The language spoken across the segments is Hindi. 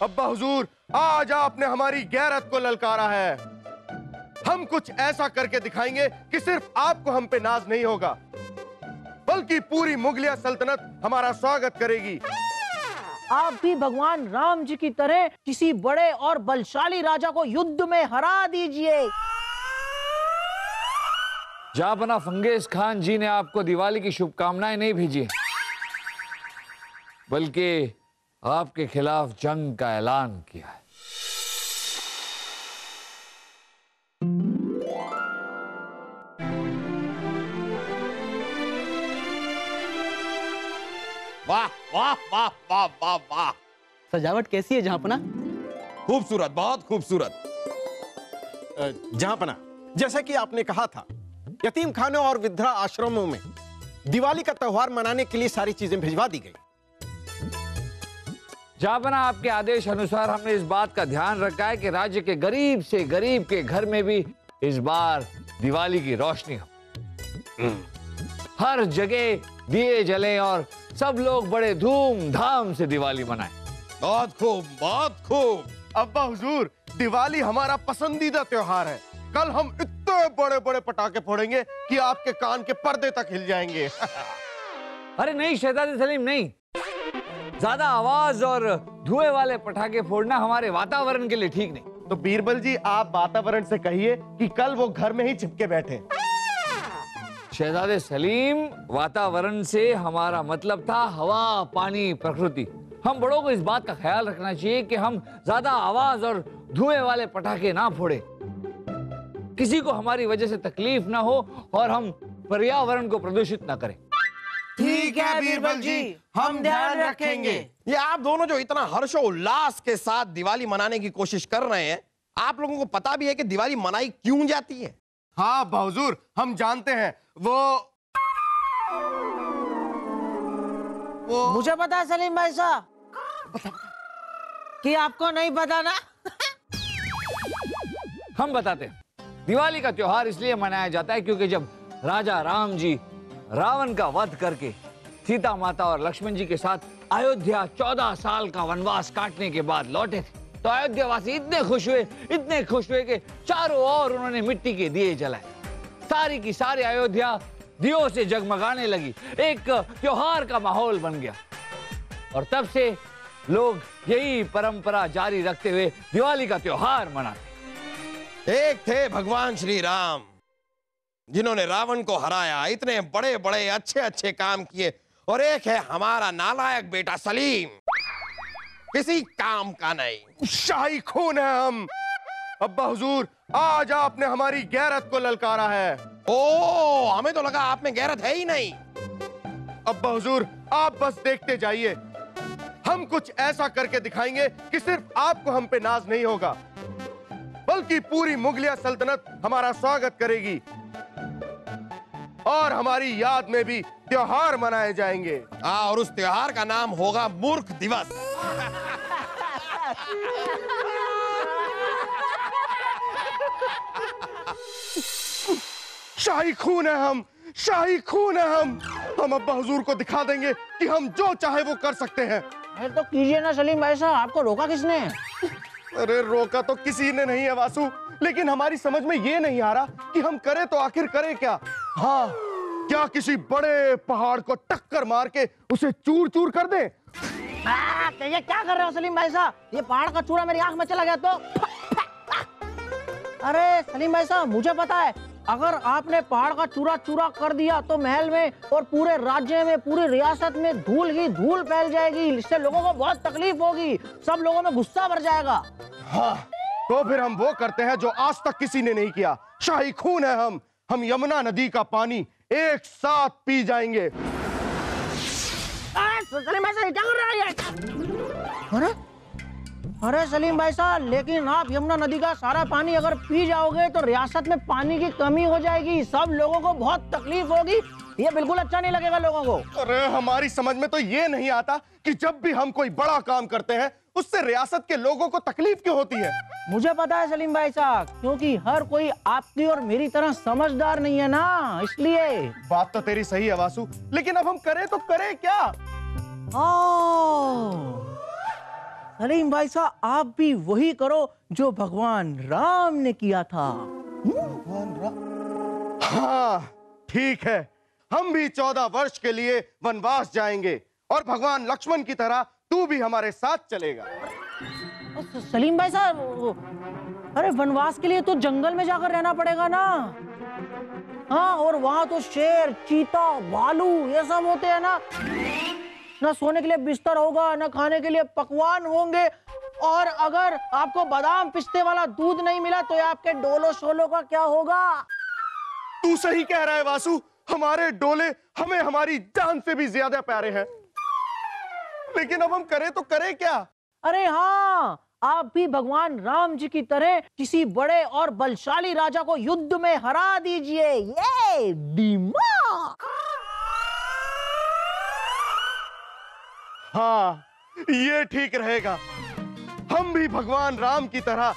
अब्बा हुजूर, आज आपने हमारी गैरत को ललकारा है। हम कुछ ऐसा करके दिखाएंगे कि सिर्फ आपको हम पे नाज नहीं होगा, बल्कि पूरी मुगलिया सल्तनत हमारा स्वागत करेगी। आप भी भगवान राम जी की तरह किसी बड़े और बलशाली राजा को युद्ध में हरा दीजिए। जहां फंगेज खान जी ने आपको दिवाली की शुभकामनाएं नहीं भेजी, बल्कि आपके खिलाफ जंग का ऐलान किया है। वाह वाह वाह वाह वाह वाह। सजावट कैसी है जहांपना? खूबसूरत, बहुत खूबसूरत। जहांपना, जैसा कि आपने कहा था, यतीम खानों और वृद्धा आश्रमों में दिवाली का त्योहार मनाने के लिए सारी चीजें भिजवा दी गई। जहांपना, आपके आदेश अनुसार हमने इस बात का ध्यान रखा है कि राज्य के गरीब से गरीब के घर में भी इस बार दिवाली की रोशनी हो। हर जगह दिए जलें और सब लोग बड़े धूमधाम से दिवाली मनाएं। बहुत खूब, बहुत खूब। अब्बा हुजूर, दिवाली हमारा पसंदीदा त्योहार है। कल हम इतने बड़े बड़े पटाखे फोड़ेंगे कि आपके कान के पर्दे तक हिल जाएंगे। अरे नहीं शहजादे सलीम, नहीं। ज्यादा आवाज और धुएं वाले पटाखे फोड़ना हमारे वातावरण के लिए ठीक नहीं। तो बीरबल जी, आप वातावरण से कहिए कि कल वो घर में ही चिपके बैठे। शहजादे सलीम, वातावरण से हमारा मतलब था हवा, पानी, प्रकृति। हम बड़ों को इस बात का ख्याल रखना चाहिए कि हम ज्यादा आवाज और धुएं वाले पटाखे ना फोड़े, किसी को हमारी वजह से तकलीफ ना हो और हम पर्यावरण को प्रदूषित ना करें। ठीक है बीरबल जी, हम ध्यान रखेंगे। ये आप दोनों जो इतना हर्षोल्लास के साथ दिवाली मनाने की कोशिश कर रहे हैं, आप लोगों को पता भी है कि दिवाली मनाई क्यों जाती है? हाँ अब्बा हुजूर, हम जानते हैं। वो मुझे पता है सलीम भाई साहब, कि आपको नहीं पता ना। हम बताते हैं। दिवाली का त्योहार इसलिए मनाया जाता है क्योंकि जब राजा राम जी रावण का वध करके सीता माता और लक्ष्मण जी के साथ अयोध्या 14 साल का वनवास काटने के बाद लौटे थे, तो अयोध्यावासी इतने खुश हुए कि चारों ओर उन्होंने मिट्टी के दिए जलाए। सारी की सारी अयोध्या दियों से जगमगाने लगी, एक त्योहार का माहौल बन गया। और तब से लोग यही परंपरा जारी रखते हुए दिवाली का त्योहार मनाते। एक थे भगवान श्री राम, जिन्होंने रावण को हराया, इतने बड़े बड़े अच्छे अच्छे काम किए, और एक है हमारा नालायक बेटा सलीम, किसी काम का नहीं। शाही खून है हम। अब्बा हुजूर, आज आपने हमारी गैरत को ललकारा है। ओ, हमें तो लगा आप में गैरत है ही नहीं। अब्बा हुजूर, आप बस देखते जाइए। हम कुछ ऐसा करके दिखाएंगे कि सिर्फ आपको हम पे नाज नहीं होगा, बल्कि पूरी मुगलिया सल्तनत हमारा स्वागत करेगी और हमारी याद में भी त्योहार मनाए जाएंगे। और उस त्योहार का नाम होगा मूर्ख दिवस। शाही खून है हम, शाही खून है हम। हम अब्बा हुजूर को दिखा देंगे कि हम जो चाहे वो कर सकते हैं। अरे तो कीजिए ना सलीम भाई साहब, आपको रोका किसने? अरे रोका तो किसी ने नहीं है वासु, लेकिन हमारी समझ में ये नहीं आ रहा कि हम करें तो आखिर करें क्या। हाँ, क्या किसी बड़े पहाड़ को टक्कर मार के उसे चूर चूर कर दें? ये क्या कर रहे हो सलीम भाई साहब? ये पहाड़ का चूरा मेरी आंख में चला गया तो। अरे सलीम भाई साहब, मुझे पता है, अगर आपने पहाड़ का चूरा चूरा कर दिया तो महल में और पूरे राज्य में, पूरी रियासत में धूल ही धूल फैल जाएगी। इससे लोगों को बहुत तकलीफ होगी, सब लोगों में गुस्सा भर जाएगा। हाँ, तो फिर हम वो करते हैं जो आज तक किसी ने नहीं किया। शाही खून है हम यमुना नदी का पानी एक साथ पी जाएंगे। सलीम भाई साहब क्या कर रहे हैं? अरे सलीम भाई साहब, लेकिन आप यमुना नदी का सारा पानी अगर पी जाओगे तो रियासत में पानी की कमी हो जाएगी, सब लोगों को बहुत तकलीफ होगी। ये बिल्कुल अच्छा नहीं लगेगा लोगों को। अरे हमारी समझ में तो ये नहीं आता कि जब भी हम कोई बड़ा काम करते हैं उससे रियासत के लोगों को तकलीफ क्यों होती है? मुझे पता है सलीम भाई साहब, क्योंकि हर कोई आपकी और मेरी तरह समझदार नहीं है ना, इसलिए। बात तो तेरी सही है वासु, लेकिन अब हम करें तो करें क्या? सलीम भाई साहब, आप भी वही करो जो भगवान राम ने किया था। हाँ ठीक है, हम भी 14 वर्ष के लिए वनवास जाएंगे और भगवान लक्ष्मण की तरह तू भी हमारे साथ चलेगा। सलीम भाई साहब, अरे वनवास के लिए तो जंगल में जाकर रहना पड़ेगा ना। हाँ, और वहां तो शेर, चीता, भालू ये सब होते हैं ना सोने के लिए बिस्तर होगा, ना खाने के लिए पकवान होंगे, और अगर आपको बादाम पिस्ते वाला दूध नहीं मिला तो आपके डोलो शोलो का क्या होगा? तू सही कह रहा है वासु, हमारे डोले हमें हमारी जान से भी ज्यादा प्यारे हैं। लेकिन अब हम करें तो करें क्या? अरे हाँ, आप भी भगवान राम जी की तरह किसी बड़े और बलशाली राजा को युद्ध में हरा दीजिए। ये दिमाग। हाँ, ये ठीक रहेगा। हम भी भगवान राम की तरह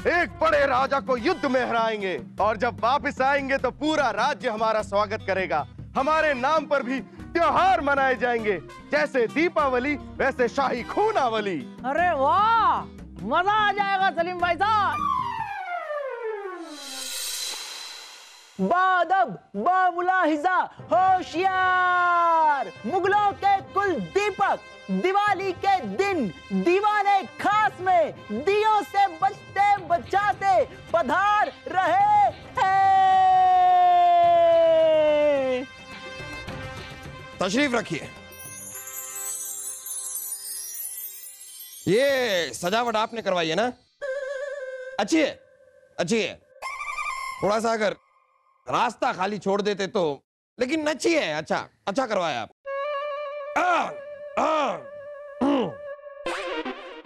एक बड़े राजा को युद्ध में हराएंगे, और जब वापस आएंगे तो पूरा राज्य हमारा स्वागत करेगा। हमारे नाम पर भी त्योहार मनाए जाएंगे, जैसे दीपावली वैसे शाही खूनावली। अरे वाह, मजा आ जाएगा सलीम भाई साहब। बादब बामुलाहिजा होशियार, मुगलों के कुल दीपक, दिवाली के दिन दीवाने खास में दियों से बचते बचाते पधार रहे हैं। तशरीफ रखिए। ये सजावट आपने करवाई है ना? अच्छी है, अच्छी है। थोड़ा सा अगर रास्ता खाली छोड़ देते तो, लेकिन अच्छी है। अच्छा अच्छा करवाया आप।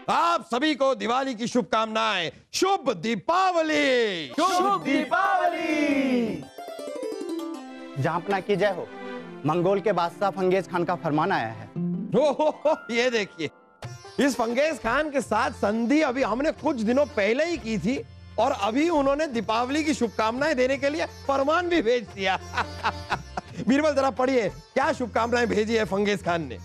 आप सभी को दिवाली की शुभकामनाएं। शुभ दीपावली। शुभ दीपावली। जहांपना की जय हो। मंगोल के बादशाह फंगेज खान का फरमान आया है। हो, ये देखिए, इस फंगेज खान के साथ संधि अभी हमने कुछ दिनों पहले ही की थी, और अभी उन्होंने दीपावली की शुभकामनाएं देने के लिए फरमान भी भेज दिया। बीरबल जरा पढ़िए, क्या शुभकामनाएं भेजी है फंगेज खान ने।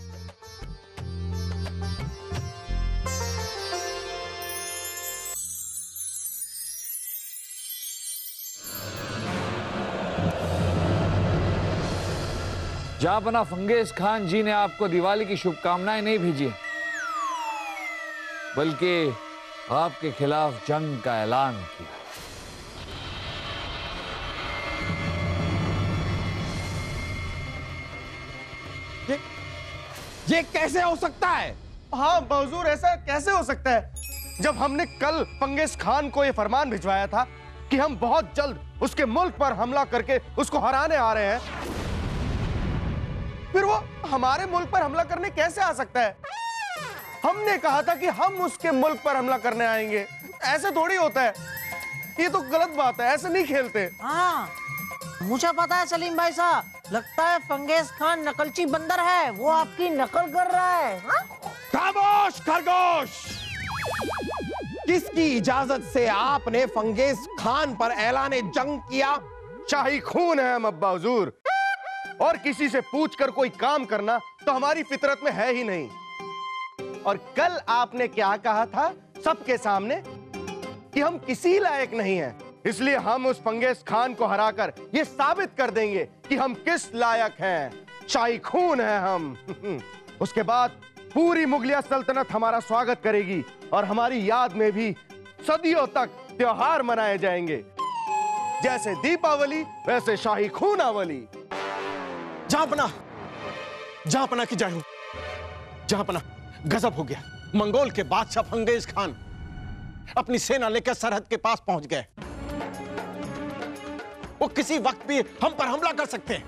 जहांपना फंगेज खान जी ने आपको दिवाली की शुभकामनाएं नहीं भेजी है, बल्कि आपके खिलाफ जंग का ऐलान किया। ये कैसे हो सकता है? हाँ हुजूर, ऐसा कैसे हो सकता है, जब हमने कल फंगेज खान को यह फरमान भिजवाया था कि हम बहुत जल्द उसके मुल्क पर हमला करके उसको हराने आ रहे हैं, फिर वो हमारे मुल्क पर हमला करने कैसे आ सकता है? हमने कहा था कि हम उसके मुल्क पर हमला करने आएंगे, ऐसे थोड़ी होता है। ये तो गलत बात है, ऐसे नहीं खेलते। हाँ, मुझे पता है सलीम भाई साहब, लगता है फंगेज खान नकलची बंदर है, वो आपकी नकल कर रहा है। हाँ? खामोश खरगोश! किसकी इजाजत से आपने फंगेज खान पर ऐलाने जंग किया? शाही खून है हम अब्बा हुजूर, और किसी से पूछकर कोई काम करना तो हमारी फितरत में है ही नहीं। और कल आपने क्या कहा था सबके सामने कि हम किसी लायक नहीं हैं, इसलिए हम उस फंगेज खान को हराकर ये साबित कर देंगे कि हम किस लायक हैं। शाही खून है हम। उसके बाद पूरी मुगलिया सल्तनत हमारा स्वागत करेगी, और हमारी याद में भी सदियों तक त्योहार मनाए जाएंगे, जैसे दीपावली वैसे शाही खूनावली। जहांपना की जय हो। जहांपना, गजब हो गया। मंगोल के बादशाह फंगेज खान अपनी सेना लेकर सरहद के पास पहुंच गए। वो किसी वक्त भी हम पर हमला कर सकते हैं।